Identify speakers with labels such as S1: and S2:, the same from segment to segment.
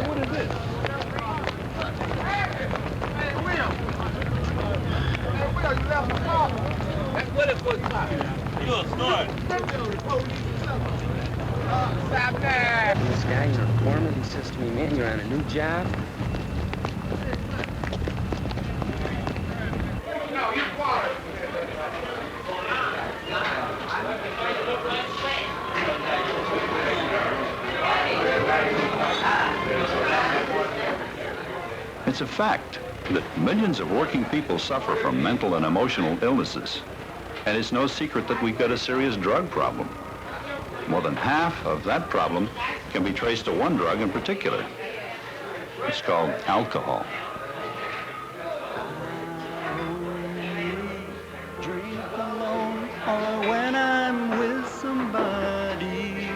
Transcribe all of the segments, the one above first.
S1: What is this? Hey, Will. Hey, Will, you left my car. That's what it was. You a snort. Stop there.
S2: This guy, you're a foreman, he says to me, man, you're on a new job.
S1: No, you're quiet.
S3: It's a fact that millions of working people suffer from mental and emotional illnesses. And it's no secret that we've got a serious drug problem. More than half of that problem can be traced to one drug in particular. It's called alcohol.
S4: Drink alone or when I'm with somebody.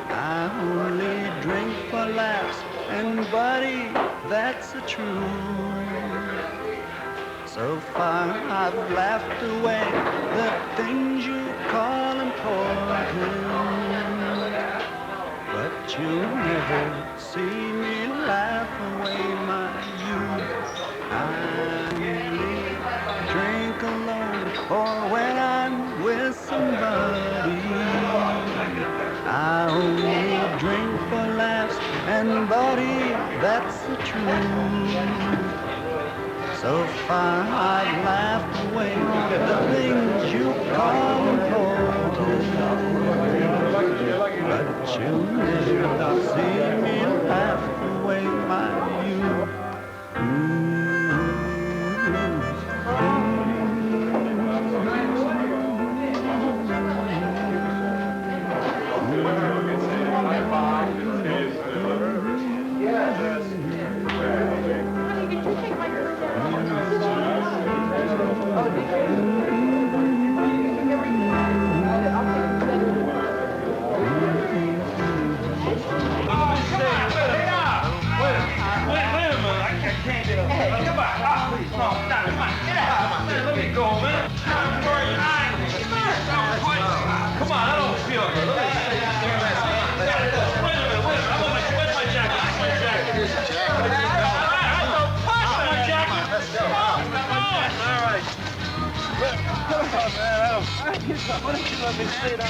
S4: I only drink for laughs and buddy, that's the truth. So far I've laughed away the things you call important, but you'll never see me laugh away my youth. I only drink alone or when I'm with somebody. I only drink for laughs and buddy, that's the truth. So far I've laughed away the things you call important, but you'll never see me laugh away my youth. Why don't you let me sit down?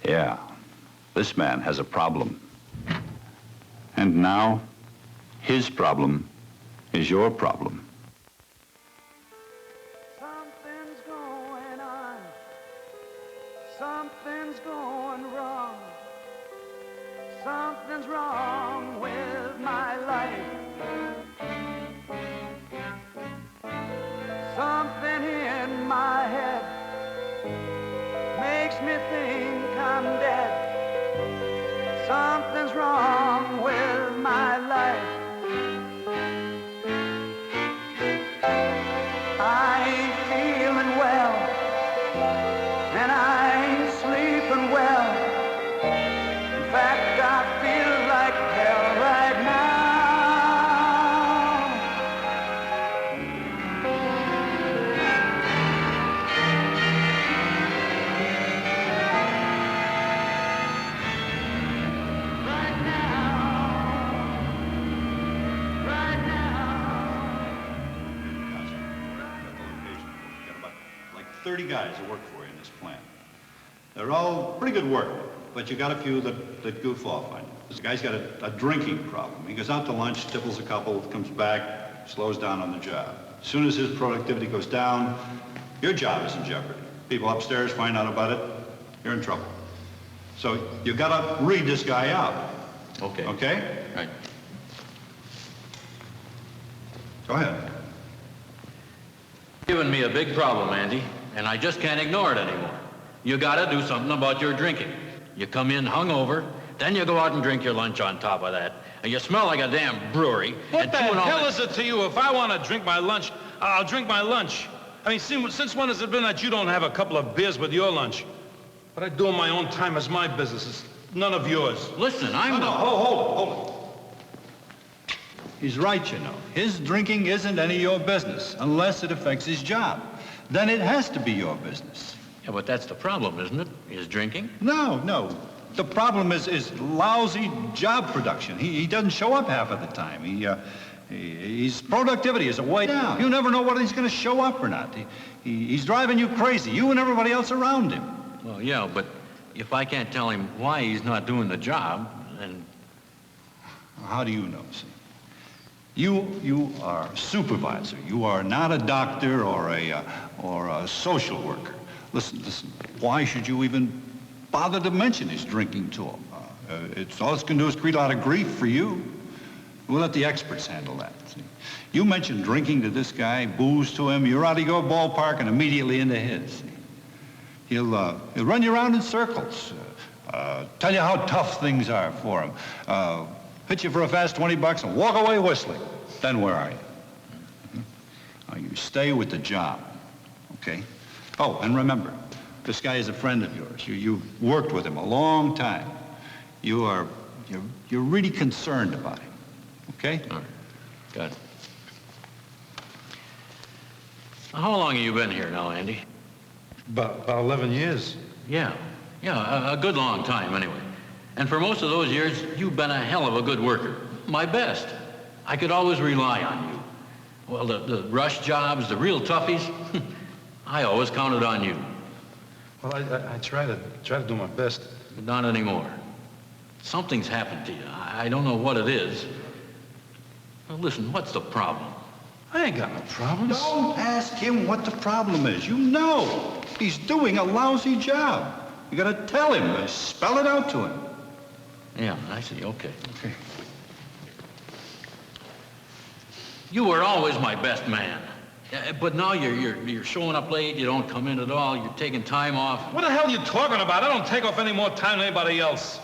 S3: Yeah, this man has a problem. And now, his problem is your problem.
S4: Something's going on. Something's going wrong. Something's wrong with my life. Something in my head makes me think I'm dead. Something's wrong with my life.
S5: 30 guys that work for you in this plant. They're all pretty good work, but you got a few that goof off on you. This guy's got a drinking problem. He goes out to lunch, tipples a couple, comes back, slows down on the job. As soon as his productivity goes down, your job is in jeopardy. People upstairs find out about it, you're in trouble. So you gotta read this guy out.
S3: Okay.
S5: Okay?
S3: Right.
S5: Go ahead.
S6: Given me a big problem, Andy, and I just can't ignore it anymore. You gotta do something about your drinking. You come in hungover, then you go out and drink your lunch on top of that, and you smell like a damn brewery.
S1: What the hell is it to you? If I want to drink my lunch, I'll drink my lunch. I mean, since when has it been that you don't have a couple of beers with your lunch? What I do in my own time is my business. It's none of yours.
S6: Listen, I'm...
S5: No, hold it. He's right, you know. His drinking isn't any of your business unless it affects his job. Then it has to be your business.
S6: Yeah, but that's the problem, isn't it? Is drinking?
S5: No. The problem is lousy job production. He doesn't show up half of the time. His productivity is way down. You never know whether he's going to show up or not. He's driving you crazy, you and everybody else around him.
S6: Well, yeah, but if I can't tell him why he's not doing the job, then...
S5: How do you know, see? You are a supervisor. You are not a doctor or a social worker. Listen, why should you even bother to mention his drinking to him? All it's going to do is create a lot of grief for you. We'll let the experts handle that. See? You mention drinking to this guy, booze to him, you're out of your ballpark and immediately into his. See? He'll run you around in circles, tell you how tough things are for him, hit you for a fast $20 and walk away whistling. Then where are you? Now, you stay with the job, okay? Oh, and remember, this guy is a friend of yours. You've worked with him a long time. You're really concerned about him, okay?
S6: All right. Got it. How long have you been here now, Andy?
S1: About 11 years.
S6: Yeah, a good long time anyway. And for most of those years, you've been a hell of a good worker. My best. I could always rely on you. Well, the rush jobs, the real toughies, I always counted on you.
S1: Well, I try to do my best.
S6: But not anymore. Something's happened to you. I don't know what it is. Well, listen, what's the problem?
S1: I ain't got no problems.
S5: Don't ask him what the problem is. You know. He's doing a lousy job. You gotta tell him, spell it out to him.
S6: Yeah, I see. Okay. You were always my best man. But now you're showing up late, you don't come in at all, you're taking time off.
S1: What the hell are you talking about? I don't take off any more time than anybody else.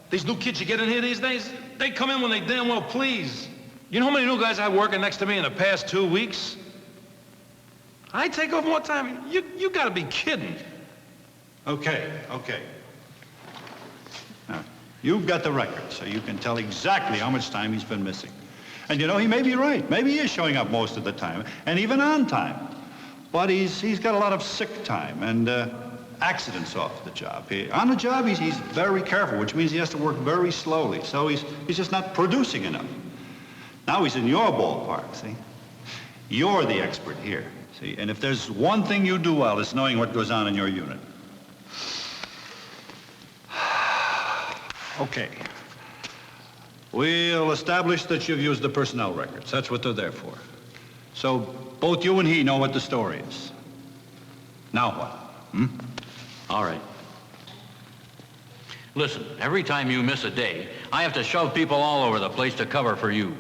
S1: These new kids you get in here these days, they come in when they damn well please. You know how many new guys I had working next to me in the past 2 weeks? I take off more time? You gotta be kidding.
S5: Okay. Now, you've got the record, so you can tell exactly how much time he's been missing. And you know, he may be right. Maybe he is showing up most of the time, and even on time. But he's got a lot of sick time and accidents off the job. On the job, he's very careful, which means he has to work very slowly. So he's just not producing enough. Now he's in your ballpark, see? You're the expert here, see? And if there's one thing you do well, it's knowing what goes on in your unit. Okay. We'll establish that you've used the personnel records. That's what they're there for. So both you and he know what the story is. Now what?
S6: All right. Listen, every time you miss a day, I have to shove people all over the place to cover for you.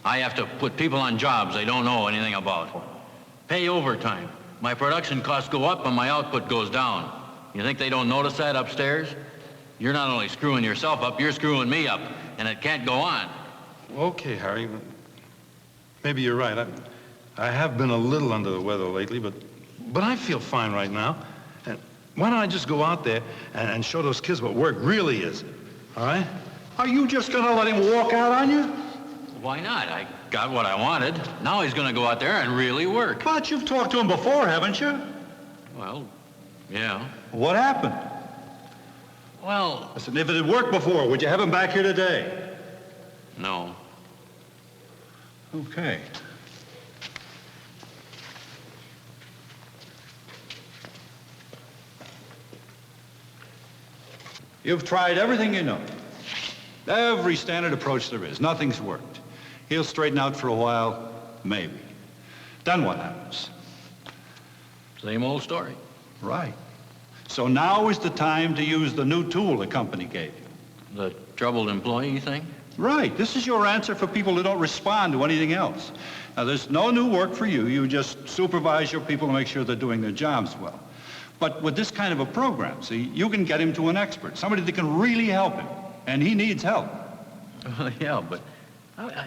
S6: I have to put people on jobs they don't know anything about. Pay overtime. My production costs go up and my output goes down. You think they don't notice that upstairs? You're not only screwing yourself up, you're screwing me up, and it can't go on.
S1: Okay, Harry. Maybe you're right. I have been a little under the weather lately, but I feel fine right now. And why don't I just go out there and show those kids what work really is, all right?
S5: Are you just gonna let him walk out on you?
S6: Why not? I got what I wanted. Now he's gonna go out there and really work.
S5: But you've talked to him before, haven't you?
S6: Well, yeah.
S5: What happened?
S6: Well...
S5: Listen, if it had worked before, would you have him back here today?
S6: No.
S5: Okay. You've tried everything you know. Every standard approach there is. Nothing's worked. He'll straighten out for a while, maybe. Then what happens?
S6: Same old story.
S5: Right. So now is the time to use the new tool the company gave you.
S6: The troubled employee thing?
S5: Right. This is your answer for people who don't respond to anything else. Now, there's no new work for you. You just supervise your people to make sure they're doing their jobs well. But with this kind of a program, see, you can get him to an expert, somebody that can really help him. And he needs help.
S6: Well, yeah, but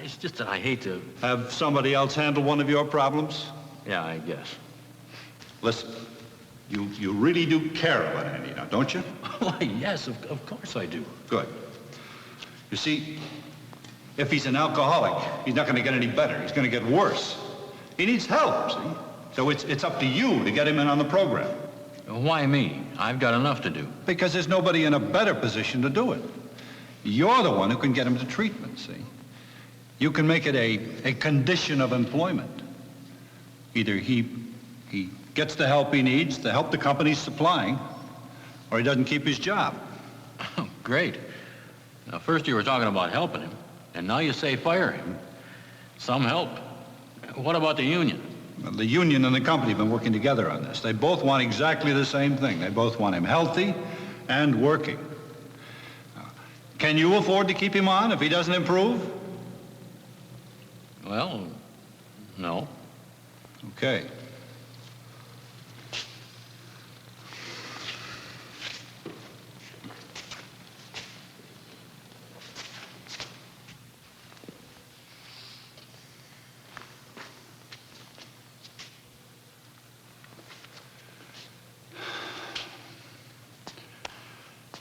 S6: it's just that I hate to...
S5: Have somebody else handle one of your problems?
S6: Yeah, I guess.
S5: Listen, you really do care about Andy now, don't you?
S6: Why, yes, of course I do.
S5: Good. You see, if he's an alcoholic, he's not going to get any better. He's going to get worse. He needs help, see? So it's up to you to get him in on the program.
S6: Why me? I've got enough to do.
S5: Because there's nobody in a better position to do it. You're the one who can get him to treatment, see? You can make it a condition of employment. Either he gets the help he needs, the help the company's supplying, or he doesn't keep his job.
S6: Oh, great. Now, first you were talking about helping him, and now you say fire him. Some help. What about the union?
S5: Well, the union and the company have been working together on this. They both want exactly the same thing. They both want him healthy and working. Can you afford to keep him on if he doesn't improve?
S6: Well, no.
S5: Okay.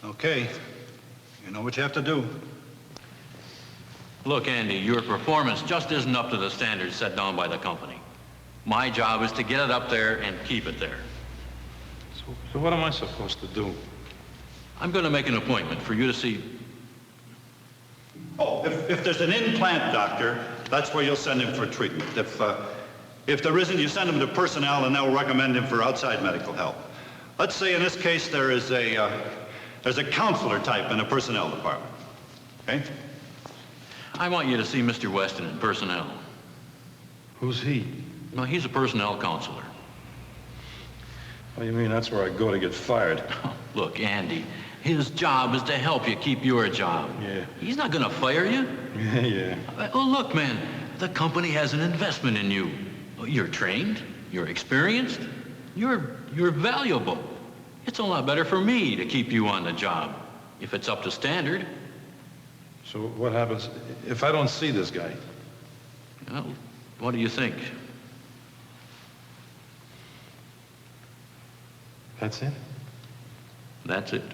S5: Okay. You know what you have to do.
S6: Look, Andy, your performance just isn't up to the standards set down by the company. My job is to get it up there and keep it there.
S1: So what am I supposed to do?
S6: I'm going to make an appointment for you to see...
S5: Oh, if there's an in-plant doctor, that's where you'll send him for treatment. If there isn't, you send him to personnel and they'll recommend him for outside medical help. Let's say in this case there's a counselor type in a personnel department. Okay?
S6: I want you to see Mr. Weston in personnel.
S1: Who's he?
S6: No, he's a personnel counselor.
S1: What do you mean that's where I go to get fired?
S6: Look, Andy, his job is to help you keep your job.
S1: Yeah.
S6: He's not going to fire you.
S1: Yeah.
S6: Oh, look, man, the company has an investment in you. You're trained, you're experienced, you're valuable. It's a lot better for me to keep you on the job, if it's up to standard.
S1: So what happens if I don't see this guy?
S6: Well, what do you think?
S1: That's it?
S6: That's it.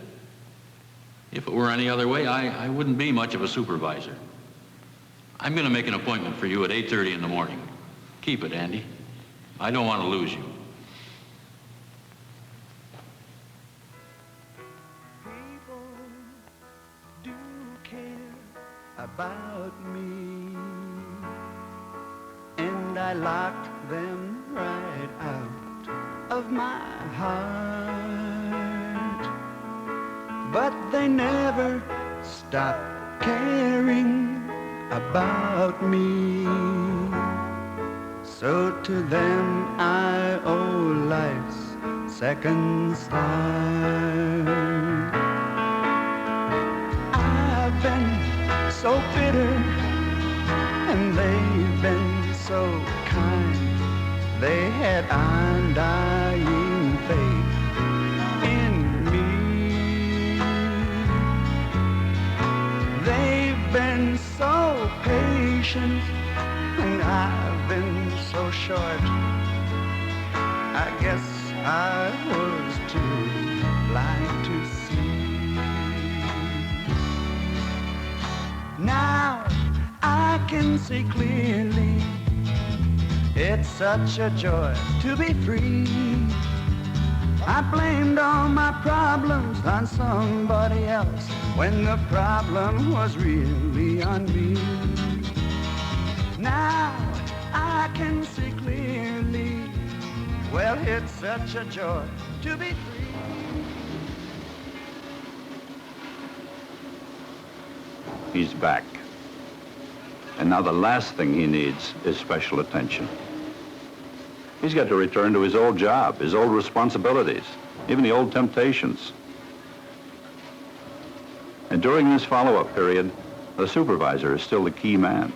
S6: If it were any other way, I wouldn't be much of a supervisor. I'm going to make an appointment for you at 8:30 in the morning. Keep it, Andy. I don't want to lose you.
S4: People do care about me, and I locked them right out of my heart. But they never stop caring about me. So to them I owe life's second start. I've been so bitter and they've been so kind. They had undying faith in me. They've been so patient and I've been so short. I guess I was too blind to see. Now I can see clearly. It's such a joy to be free. I blamed all my problems on somebody else when the problem was really on me. Now I can see clearly. Well, it's such a joy to be free.
S3: he's back. And now the last thing he needs is special attention. He's got to return to his old job, his old responsibilities, even the old temptations. And during this follow-up period, the supervisor is still the key man.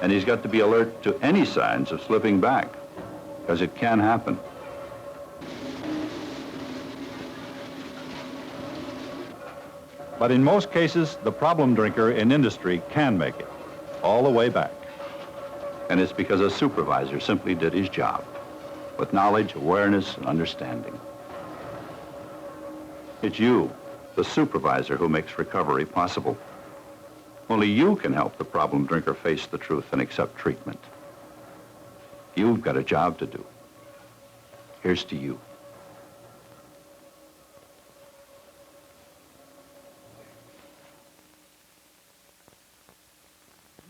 S3: And he's got to be alert to any signs of slipping back, because it can happen.
S7: But in most cases, the problem drinker in industry can make it, all the way back.
S3: And it's because a supervisor simply did his job, with knowledge, awareness, and understanding. It's you, the supervisor, who makes recovery possible. Only you can help the problem drinker face the truth and accept treatment. You've got a job to do. Here's to you.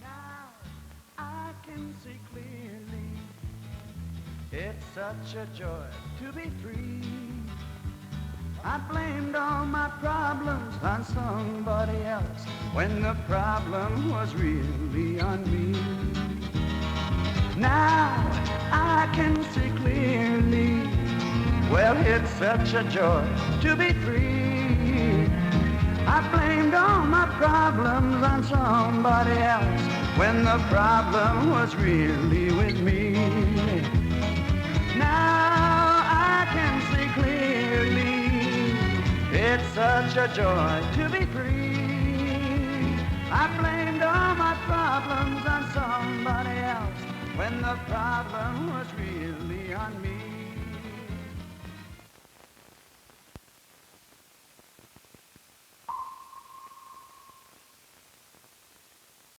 S4: Now I can see clearly. It's such a joy to be free. I blamed all my problems on somebody else when the problem was really on me. Now I can see clearly. Well, it's such a joy to be free. I blamed all my problems on somebody else when the problem was really with me. Now I can see clearly. It's such a joy to be free. I blamed all my problems on somebody else when the problem was really on me.